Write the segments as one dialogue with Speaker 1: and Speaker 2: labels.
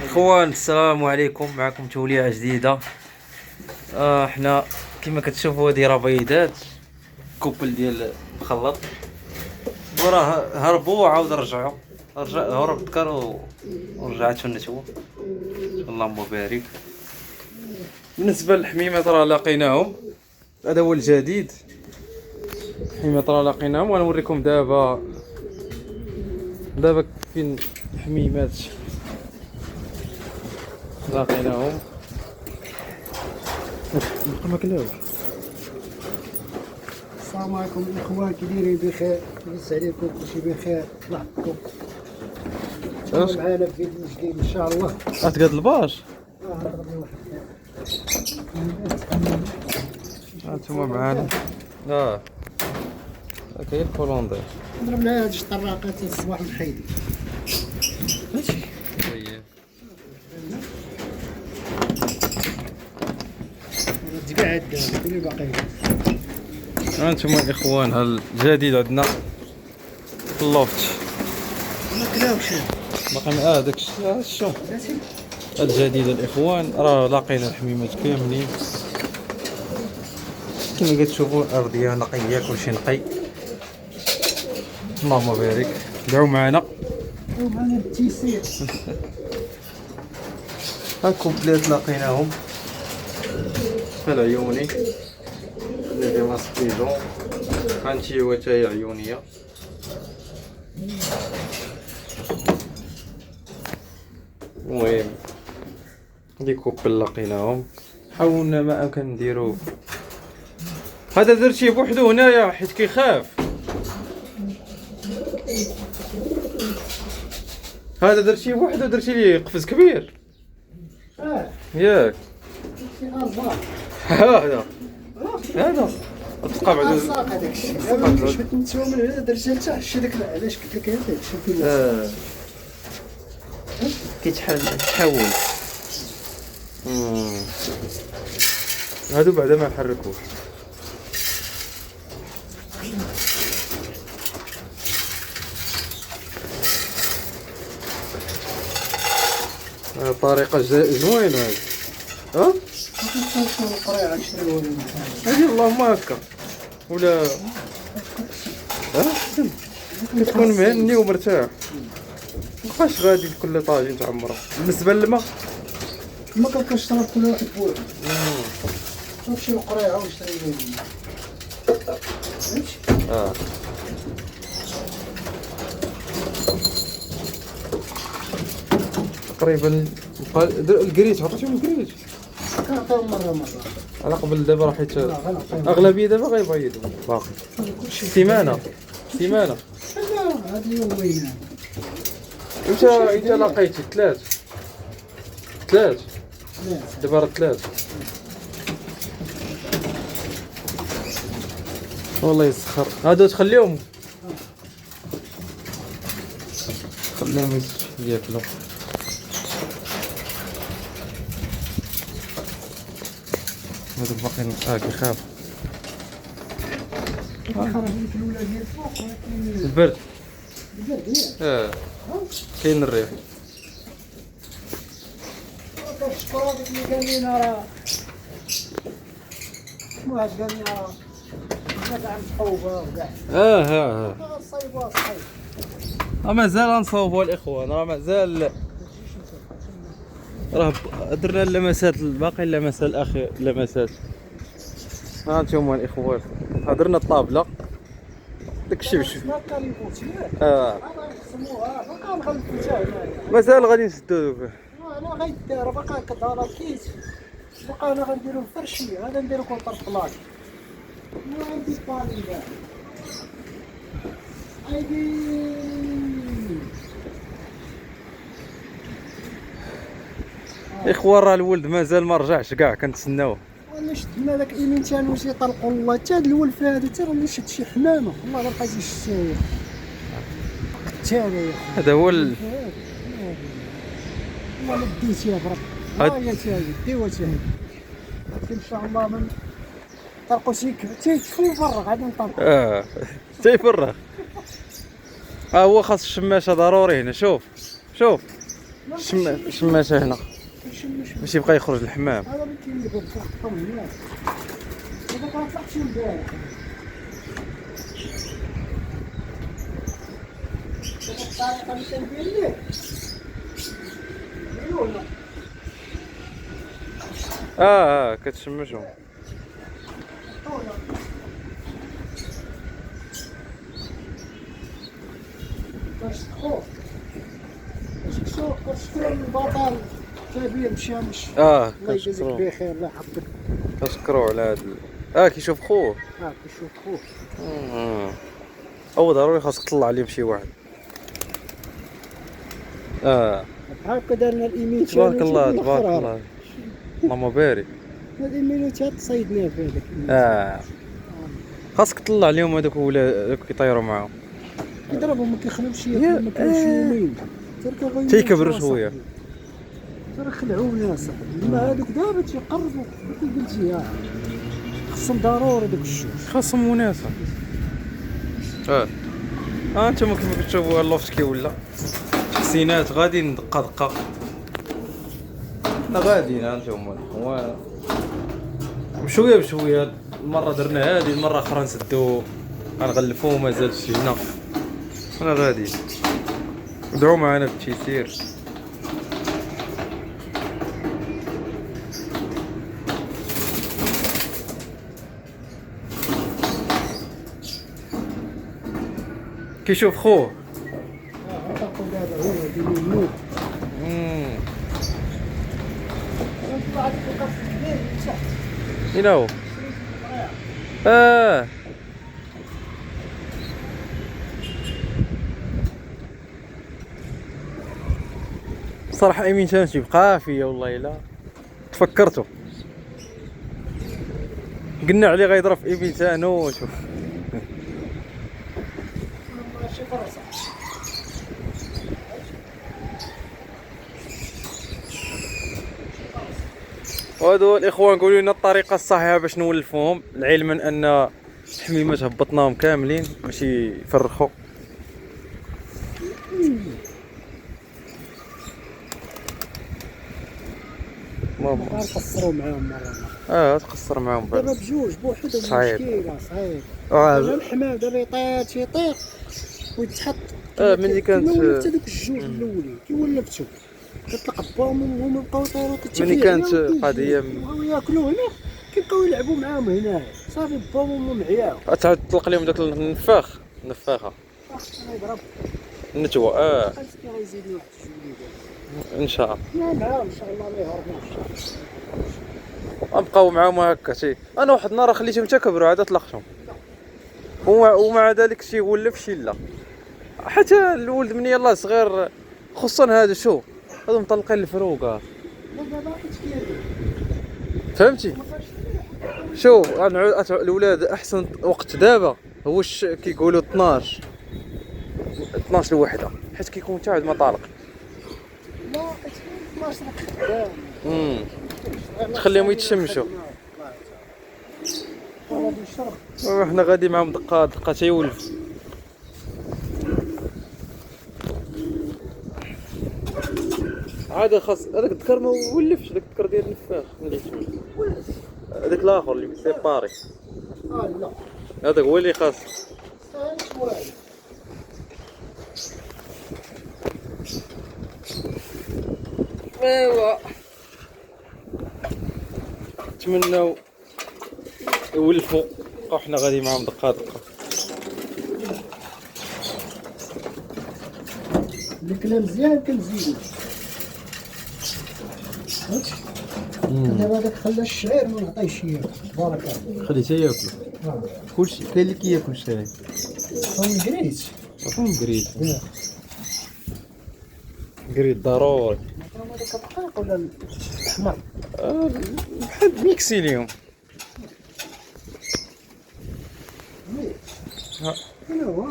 Speaker 1: اخوان السلام عليكم، معكم توليعه جديده. حنا كما كتشوفوا هذه راه بيضات كوبل ديال مخلط، وراه هربوا وعاود رجعوا. هرب بكر ورجعت النتوه. اللهم بارك. بالنسبه للحميمات راه لقيناهم، هذا هو الجديد. الحميمات راه لقيناهم ونوريكم دابا فين الحميمات لقيناهم. ما كلاوش.
Speaker 2: السلام عليكم الاخوان، كي دايرين بخير؟ لاباس عليكم؟ كلشي بخير؟ الله يحفظكم. معنا في فيديو جديد ان شاء الله.
Speaker 1: تقاد الباش. هانتوما معانا. كاين البولندي.
Speaker 2: ضربنا هاد الطراقات الصباح الحيدي.
Speaker 1: ماشي طيب.
Speaker 2: كاع هاد اللي باقي.
Speaker 1: هانتوما الاخوان، ها الجديد عندنا في اللوفت.
Speaker 2: ما كلاوش
Speaker 1: باقي داكشي شو الجديد الاخوان. راه لاقينا الحميمات كاملين كما كتشوفوا. الارضيه نقيه، كلشي نقي. اللهم بارك. دعوا معنا.
Speaker 2: معنا التيسير.
Speaker 1: ها كومبليت لقيناهم. العيوني اللي ماسك بيجون، هانتي هو تاهي عيونيه. المهم دي كوبل لقيناهم، حاولنا ما امكن نديرو. هذا درتيه بوحدو هنايا حيت كيخاف. هذا درتيه بوحدو، درتي ليه قفز كبير. ياك هذا تبقى بعد
Speaker 2: هذاك الشيء باش نتسوى من هنا درت حتى شي داك. علاش قلت لك هذاك الشيء
Speaker 1: كيتحول. هادو بعدا ما نحركوش. طريقة زوينة هادي. هادي اللهم هكا ولا احسن. كتكون مهني ومرتاح، مابقاش غادي كل طاجين تعمرها. بالنسبة للماء
Speaker 2: ما كنشرب كل واحد بوحدو. شوف شي قريعه واشري منهم.
Speaker 1: تقريبا الكريت عطيتهم الكريت.
Speaker 2: كنعطيهم مره
Speaker 1: على قبل دابا، راه حيت اغلبيه دابا غيبيضوا باقي. سيمانه
Speaker 2: لا هاد يومين.
Speaker 1: انت لقيتي ثلاث دابا راه ثلاث. والله يسخر. هادو تخليهم ياكلوا. هادو باقيين كيخاف. البرد كاين الريح.
Speaker 2: كنشكرو ديك اللي قال لينا راه واحد قال لنا راه تاع الصحوبه وكاع. صايبوها صايب.
Speaker 1: مازال نصاوبوا الاخوان، راه مازال راه درنا اللمسات الباقي، اللمسات الاخير لمسات. ها انتم الاخوان، هضرنا الطابله داكشي باش مازال غادي نسدو فيه.
Speaker 2: انا غيدار باقا كدار الكيس. بقى انا غنديرو الفرشي هذا، نديرو كونتر بلاك. ما عندي بالي كاع.
Speaker 1: اخوان راه الولد مازال ما رجعش كاع، كنتسناوه.
Speaker 2: انا شدنا داك ايمينتان واش يطلقوا الله حتى هاد الولف هذا حتى غادي شد شي حمامه. والله ما بقيت الشاير الثاني.
Speaker 1: هذا هو
Speaker 2: والله ما ديت يا برك. ها يا تاهي ديوها تاهي ان شاء الله. من طلقوا شي تيكفوا برا غادي نطلقوا.
Speaker 1: تيفرغ. هو خاص الشماشه ضروري هنا. شوف شماته هنا
Speaker 2: كنشم شويه.
Speaker 1: باش يبقى يخرج للحمام.
Speaker 2: هذا اللي كاين دابا الفرق هنا. هذاك راه طلعت شي امبارح. هذيك الطريقه اللي كندير ليه. ولا
Speaker 1: كتشمشهم.
Speaker 2: باش تخوف. باش تشكروا البطل كبير مشامش. الله يجازيك
Speaker 1: كنشكرو
Speaker 2: بخير الله يحفظك.
Speaker 1: كنشكرو على هاد كيشوف خوه.
Speaker 2: كيشوف خوه.
Speaker 1: هو ضروري خاصك تطلع عليه بشي واحد.
Speaker 2: بحال هكا دارنا الايميل
Speaker 1: تبارك الله تبارك الله. اللهم بارك.
Speaker 2: الإيميلات صيدناه في هذاك.
Speaker 1: خاصك تطلع عليهم هذوك ولاد كيطيروا معاهم.
Speaker 2: كيضربهم ما كيخلوش ياكلوا ما كاينش يومين.
Speaker 1: تيكبروا شويه.
Speaker 2: ترى خلعونا اصاحبي. ما هذوك دابا تيقربوا كي قلتي خصهم ضروري دوك الشوش.
Speaker 1: خاصهم مناسة. انتم كيف كتشوفوا اللوفت كي ولا تحسينات غاديين دقه دقه. حنا غاديين انتم بشويه بشويه. المره درنا هادي المره اخرى نسدو غنغلفوه مازال شي هنا. انا غادي ادعوا معنا بالتيسير. كيشوف خوه.
Speaker 2: دابا هو ديال النور.
Speaker 1: هنا هو. صراحة ايمين تنجيب قافية والله الا تفكرتو. قلنا عليه غيضرب في ايمين تانو. شوف وهادو الاخوان قولوا لنا الطريقة الصحيحة باش نولفوهم، علما ان الحميمات هبطناهم كاملين ماشي يفرخوا.
Speaker 2: نقصروا معاهم مرة.
Speaker 1: تقصر معاهم
Speaker 2: دابا بجوج بوحدهم
Speaker 1: صعيب.
Speaker 2: مشكلة صعيب.
Speaker 1: دابا
Speaker 2: الحمام دابا يطير تيطير ويتحط.
Speaker 1: ملي كانت
Speaker 2: ولفت هذوك الجوج الاولين كي ولفتو كتلقى باهم وهما بقاو يطيروا
Speaker 1: ملي كانت القضية
Speaker 2: بقاو ياكلوا هنا كيبقاو يلعبوا معاهم هنا صافي باهم ومعياهم.
Speaker 1: تعاود تطلق لهم داك النفاخ النفاخة
Speaker 2: يضرب
Speaker 1: النتوى.
Speaker 2: غيزيد واحد الجوج.
Speaker 1: ان شاء الله
Speaker 2: معاهم ان شاء الله ما يهربوش.
Speaker 1: غنبقاو معاهم هكا شي. انا واحد النهار خليتهم حتى كبروا عاد طلقتهم ومع ذلك شي ولف شي لا. حتى الولد من يلاه صغير خصوصا هذا شو هذو مطلقين الفروقه فهمتي. شو الولاد احسن وقت دابا هو كيقولوا 12 الوحده حيت كيكون حتى واحد ما طالق.
Speaker 2: لا 12 خدام.
Speaker 1: تخليهم يتشمشوا. وحنا غادي معاهم دقه دقه تيولف. عاد خاص هذاك الذكر ما ولفش داك الذكر ديال النفاخ ملي يتولف. هذاك الاخر اللي سيباري
Speaker 2: لا
Speaker 1: هذاك هو اللي خاص. ايوا نتمناو يولفوا بقاو حنا غادي معاهم دقه دقه.
Speaker 2: الكلام مزيان كنزيدو. دابا هذاك خلى الشعير ما نعطيهش ياكل تبارك الله.
Speaker 1: خليته ياكل كلشي. كاين اللي كياكل الشاي
Speaker 2: فهم قريت.
Speaker 1: فهم قريت. قريت ضروري.
Speaker 2: هذاك الدقيق ولا الاحمر؟
Speaker 1: بحال ميكسي اليوم.
Speaker 2: هنا هو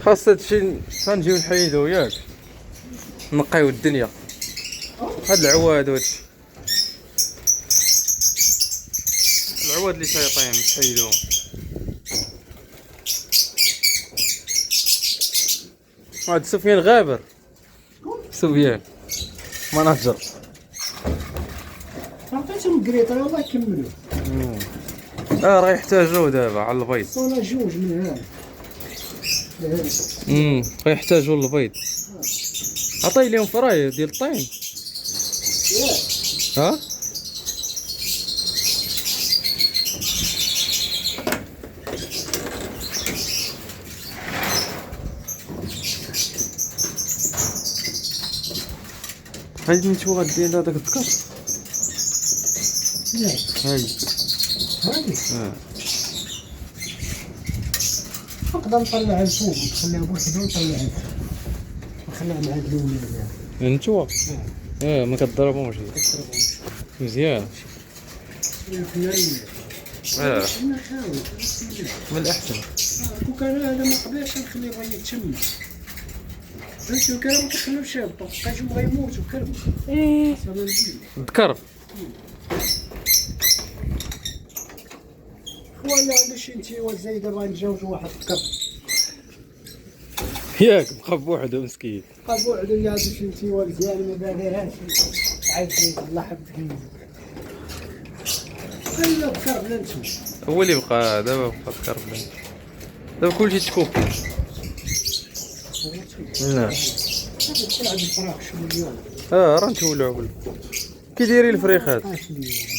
Speaker 1: خاص هادشي غنجيو نحيدو ياك نقيو الدنيا. هاد العواد وهادشي العواد اللي شايطين تحيدوهم. هاد سفيان غابر، سفيان مناجر.
Speaker 2: عطيتهم قريطه والله يكملوا.
Speaker 1: راه يحتاجوه دابا على البيض.
Speaker 2: صونا جوج من هنا.
Speaker 1: غيحتاجوا البيض. عطي لهم فراي ديال الطين. ها هادي نتو غادير هذاك الذكر. هاي
Speaker 2: هادي نقدر نطلعها لفوق ونخليها بوحدها ونطلعها نخليها مع هاد اللون.
Speaker 1: نتوما ما كضربهمش مزيان. من الاحسن
Speaker 2: كون كان هذا ما قبلش نخليه بغا يتشمع. فهمتي كان ما كنخليوش يهبطوا بقيتو بغا يموت وكرب.
Speaker 1: ذكر
Speaker 2: ولا عندو شي نتيوه زايده بغا نتجاوزو واحد الذكر.
Speaker 1: ياك بقى بوحدو مسكين.
Speaker 2: بقى بوحدو اللي عندو شي نتيوه مزيان ما باغيهاش عايز الله حفظك. خلينا بخير بلا نتوما.
Speaker 1: هو اللي بقى دابا بقى ذكر بلا دابا كلشي تكوب. لا
Speaker 2: تلعب الفراخ شنو اليوم؟
Speaker 1: راه نتولعوا. كي دايرين الفريخات؟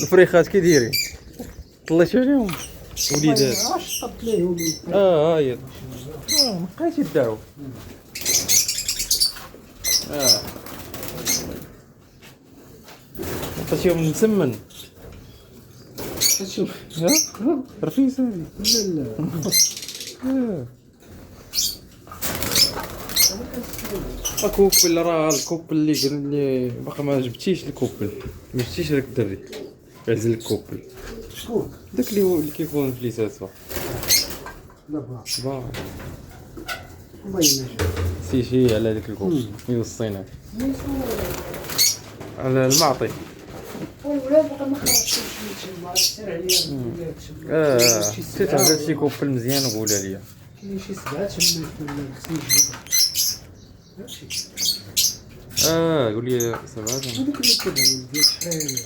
Speaker 1: الفريخات كي دايرين؟ طليتو عليهم وليدات.
Speaker 2: واش طبت ليهم؟
Speaker 1: هاي مابقايش يدعوا. عطيتيهم مسمن.
Speaker 2: شوف
Speaker 1: رفيسه هذه.
Speaker 2: لا
Speaker 1: كوبل راه الكوبل اللي باقي ما جبتيش الكوبل، ما جبتيش هذاك الدري يعزل الكوبل.
Speaker 2: شكون؟
Speaker 1: داك اللي كيكون في ليساتو.
Speaker 2: لا
Speaker 1: با
Speaker 2: ما ينجح.
Speaker 1: سيشي على هذاك الكوبل يوصينا على المعطي.
Speaker 2: ولا باقي ما خرجتش تما سير عليا.
Speaker 1: تتعرف شي كوبل مزيان وقولها ليا.
Speaker 2: كاين شي 7 تما خصني نجيبها.
Speaker 1: قول لي 7
Speaker 2: هذوك اللي كيبانوا ديال شحال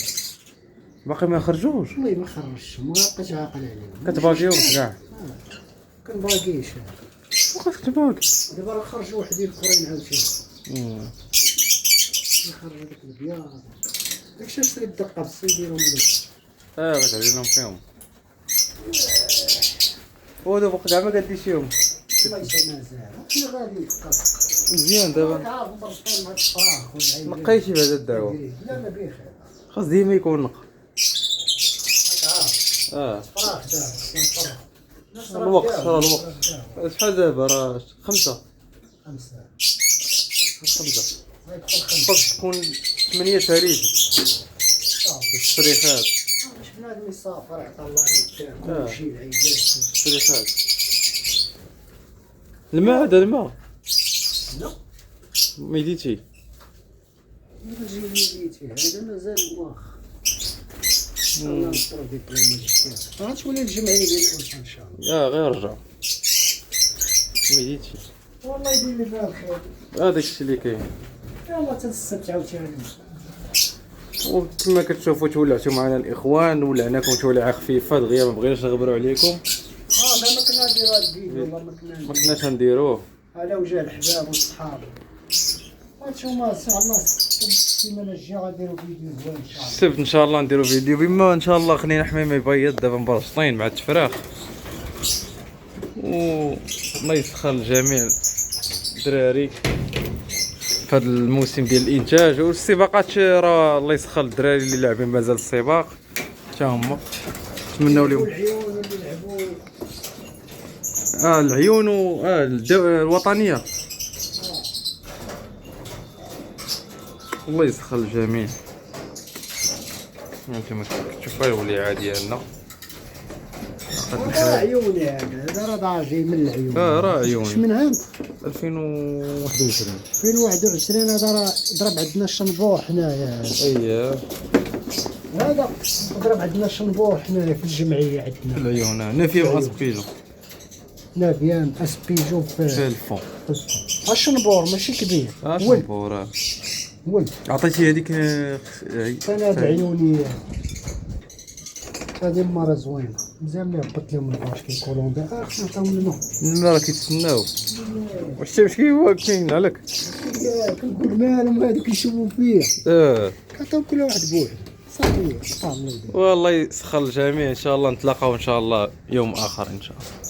Speaker 1: باقي ما خرجوش.
Speaker 2: والله ما خرجتش ما بقيتش عاقل عليهم.
Speaker 1: كتباغيهم كاع
Speaker 2: كنباغيش
Speaker 1: وقف كتباغي.
Speaker 2: دابا راه خرجوا وحدين اخرين عاوتاني يخرج هذاك البياض داكشي شري الدقه بس يديرهم لك.
Speaker 1: غتعجبهم فيهم. ودابا كاع ما قديتيهم
Speaker 2: الله يسمع زاهر حنا غادي فقط
Speaker 1: مزيان. دابا
Speaker 2: عارف برشطين مع الفراخ والعيب
Speaker 1: نقيتي بهذا الدعوه.
Speaker 2: لا لا بخير
Speaker 1: خاص ديما يكون نقي.
Speaker 2: عارف فراخ دابا
Speaker 1: الوقت راه الوقت شحال دابا؟ راه 5 خاص تكون 8 تاريخ الشريخات.
Speaker 2: بنادم يسافر عطا الله يبارك كلشي العيدات
Speaker 1: الشريخات. الماء هذا الماء
Speaker 2: لا
Speaker 1: ميديتي
Speaker 2: نجي ميديتي هذا مازال واخ الله يستر ديك المشكل. غتولي الجمعيه ديال الانس ان شاء الله.
Speaker 1: غير رجع ميديتي
Speaker 2: والله يدير لي فيها الخير.
Speaker 1: هذاك الشيء اللي كاين.
Speaker 2: يلاه حتى السبت عاوتاني.
Speaker 1: وكما كتشوفوا تولعتوا معنا الاخوان، ولعناكم تولعه خفيفه دغيا، ما بغيناش نغبروا عليكم.
Speaker 2: لا ما كنا نديرو هاد الفيديو والله
Speaker 1: ما كناش نديروه.
Speaker 2: هذا وجه الحباب والصحاب. هانتوما ان شاء الله السيمانه الجايه غنديرو فيديو زوين ان شاء الله.
Speaker 1: السبت ان شاء الله نديرو فيديو بما ان شاء الله. خلينا حميمه يبيض دابا مبرشطين مع التفراخ. الله يسخر الجميع الدراري في هذا الموسم ديال الانتاج والسباقات. راه الله يسخر الدراري اللي لاعبين مازال السباق حتى هما نتمنوا لهم
Speaker 2: العيون اللي لعبوا
Speaker 1: العيون الوطنيه. الله يسخر الجميع. انتما كتشوفوا الوليعه ديالنا
Speaker 2: هذا عيوني هذا راه جاي من العيون.
Speaker 1: راه عيون.
Speaker 2: من هند
Speaker 1: 2021.
Speaker 2: 2021 هذا راه ضرب عندنا الشنبور حنايا.
Speaker 1: اييه
Speaker 2: هذا ضرب عندنا الشنبور حنايا في الجمعيه عندنا.
Speaker 1: العيون نافيه مع سبيجو.
Speaker 2: نافيان اسبيجو
Speaker 1: في الفون.
Speaker 2: الشنبور ماشي كبير.
Speaker 1: شنبور.
Speaker 2: ولد
Speaker 1: عطيتي هذيك
Speaker 2: هذا عيونيه. هذه مرة زوينة مزيان لي هبط لهم الباش كيقولون دا خصنا نعطيهم لنا.
Speaker 1: راه كيتسناو. واش الشمس كاين عليك؟
Speaker 2: كنقول مالهم هادوك يشوفوا فيا. كنعطيهم كل واحد بوحدو صافي.
Speaker 1: والله يسخر الجميع ان شاء الله، نتلاقاو ان شاء الله يوم اخر ان شاء الله.